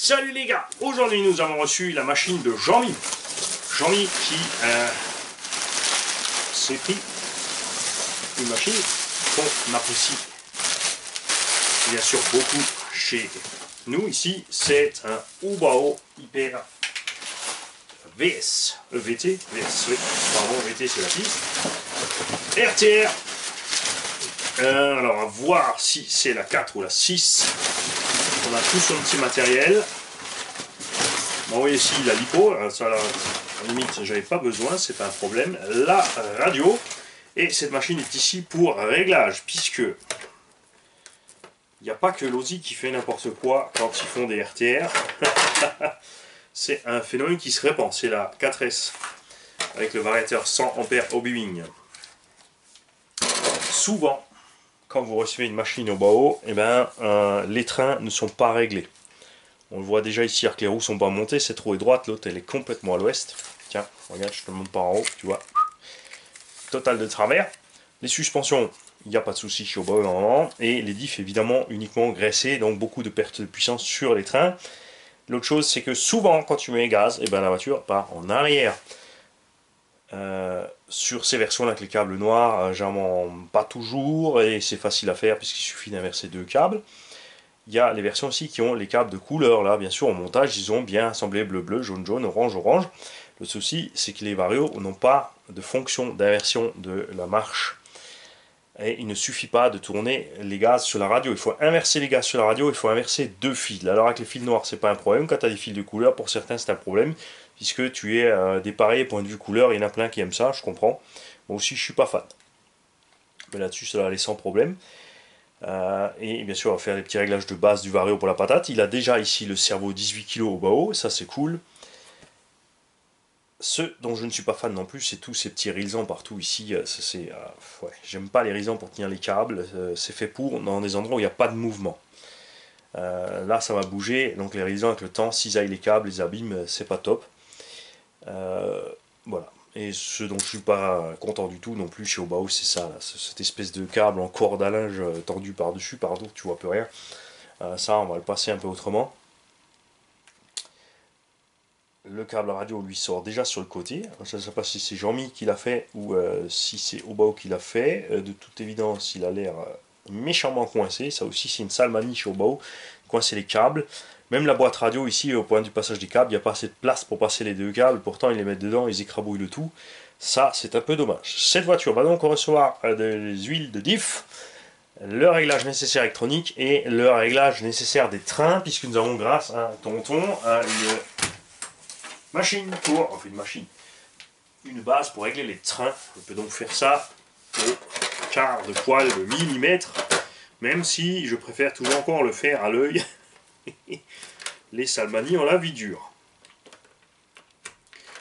Salut les gars, aujourd'hui nous avons reçu la machine de Jean-Mi. Jean-Mi qui s'est pris une machine qu'on apprécie bien sûr beaucoup chez nous ici. C'est un Hubao Hyper VS, VT, VS, oui, pardon, VT c'est la piste. RTR, alors à voir si c'est la 4 ou la 6. On a tout son petit matériel. Bon, vous voyez ici la lipo, ça à la limite j'avais pas besoin, c'est pas un problème. La radio, et cette machine est ici pour réglage, puisque il n'y a pas que l'OSI qui fait n'importe quoi quand ils font des RTR. C'est un phénomène qui se répand, c'est la 4S avec le variateur 100 A Obi-Wing. Souvent, quand vous recevez une machine au bas-haut, eh ben, les trains ne sont pas réglés. On le voit déjà ici, que les roues sont pas montées, cette roue est droite, l'autre elle est complètement à l'ouest. Tiens, regarde, je te montre par en haut, tu vois. Total de travers. Les suspensions, il n'y a pas de souci chez au bas-haut normalement. Et les diffs évidemment uniquement graissés, donc beaucoup de pertes de puissance sur les trains. L'autre chose, c'est que souvent, quand tu mets gaz, eh ben, la voiture part en arrière. Sur ces versions là avec les câbles noirs, généralement pas toujours, et c'est facile à faire puisqu'il suffit d'inverser deux câbles. Il y a les versions aussi qui ont les câbles de couleur, là bien sûr au montage ils ont bien assemblé bleu bleu, jaune jaune, orange orange. Le souci c'est que les varios n'ont pas de fonction d'inversion de la marche, et il ne suffit pas de tourner les gaz sur la radio, il faut inverser les gaz sur la radio, il faut inverser deux fils. Alors avec les fils noirs c'est pas un problème, quand tu as des fils de couleur pour certains c'est un problème, puisque tu es dépareillé point de vue couleur, il y en a plein qui aiment ça, je comprends. Moi aussi je suis pas fan. Mais là-dessus ça va aller sans problème. Et bien sûr on va faire les petits réglages de base du vario pour la patate. Il a déjà ici le cerveau 18 kg au bas-haut, ça c'est cool. Ce dont je ne suis pas fan non plus, c'est tous ces petits risants partout ici. Ouais, j'aime pas les risants pour tenir les câbles, c'est fait pour dans des endroits où il n'y a pas de mouvement. Là ça va bouger, donc les risants avec le temps, cisaillent les câbles, les abîmes, c'est pas top. Voilà. Et ce dont je suis pas content du tout non plus chez Hubao, c'est ça, là, cette espèce de câble en corde à linge tendu par-dessus, pardon, tu vois plus rien. Ça, on va le passer un peu autrement. Le câble radio lui sort déjà sur le côté. Je ne sais pas si c'est Jean-Mi qui l'a fait ou si c'est Hubao qui l'a fait. De toute évidence, il a l'air méchamment coincé. Ça aussi, c'est une sale manie chez Hubao, coincer les câbles. Même la boîte radio ici, au point du passage des câbles, il n'y a pas assez de place pour passer les deux câbles. Pourtant, ils les mettent dedans, ils écrabouillent le tout. Ça, c'est un peu dommage. Cette voiture va donc recevoir des huiles de diff, le réglage nécessaire électronique et le réglage nécessaire des trains, puisque nous avons, grâce à un tonton, une machine pour... Enfin, une base pour régler les trains. On peut donc faire ça au quart de poil de millimètre, même si je préfère toujours encore le faire à l'œil. Les salmanies ont la vie dure.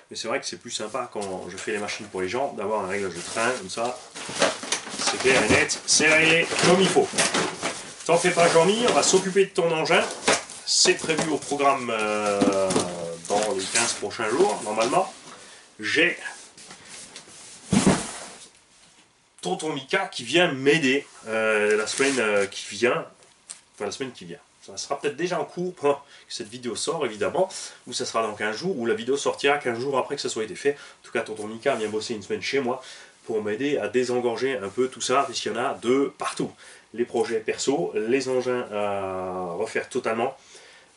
Mais c'est vrai que c'est plus sympa quand je fais les machines pour les gens d'avoir un réglage de train comme ça. C'est clair et net, c'est réglé comme il faut. T'en fais pas Jean-Mi, on va s'occuper de ton engin. C'est prévu au programme dans les 15 prochains jours, normalement. J'ai tonton Mika qui vient m'aider la semaine qui vient. Enfin la semaine qui vient. Ça sera peut-être déjà en cours pendant que cette vidéo sort évidemment, ou ça sera dans 15 jours, ou la vidéo sortira 15 jours après que ça soit été fait. En tout cas, tonton Mika vient bosser une semaine chez moi pour m'aider à désengorger un peu tout ça, puisqu'il y en a de partout. Les projets perso, les engins à refaire totalement,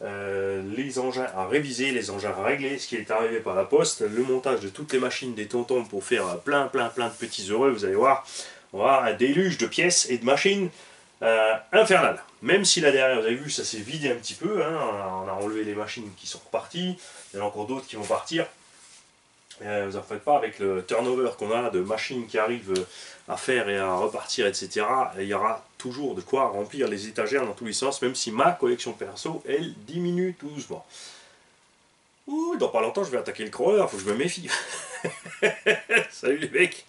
les engins à réviser, les engins à régler, ce qui est arrivé par la poste, le montage de toutes les machines des tontons pour faire plein de petits heureux, vous allez voir, on va avoir un déluge de pièces et de machines infernal. Même si là derrière, vous avez vu, ça s'est vidé un petit peu, hein, on a enlevé les machines qui sont reparties, il y en a encore d'autres qui vont partir. Vous en faites pas, avec le turnover qu'on a de machines qui arrivent à faire et à repartir, etc. Il y aura toujours de quoi remplir les étagères dans tous les sens, même si ma collection perso, elle diminue doucement. Ouh, dans pas longtemps, je vais attaquer le croweur, faut que je me méfie. Salut les mecs!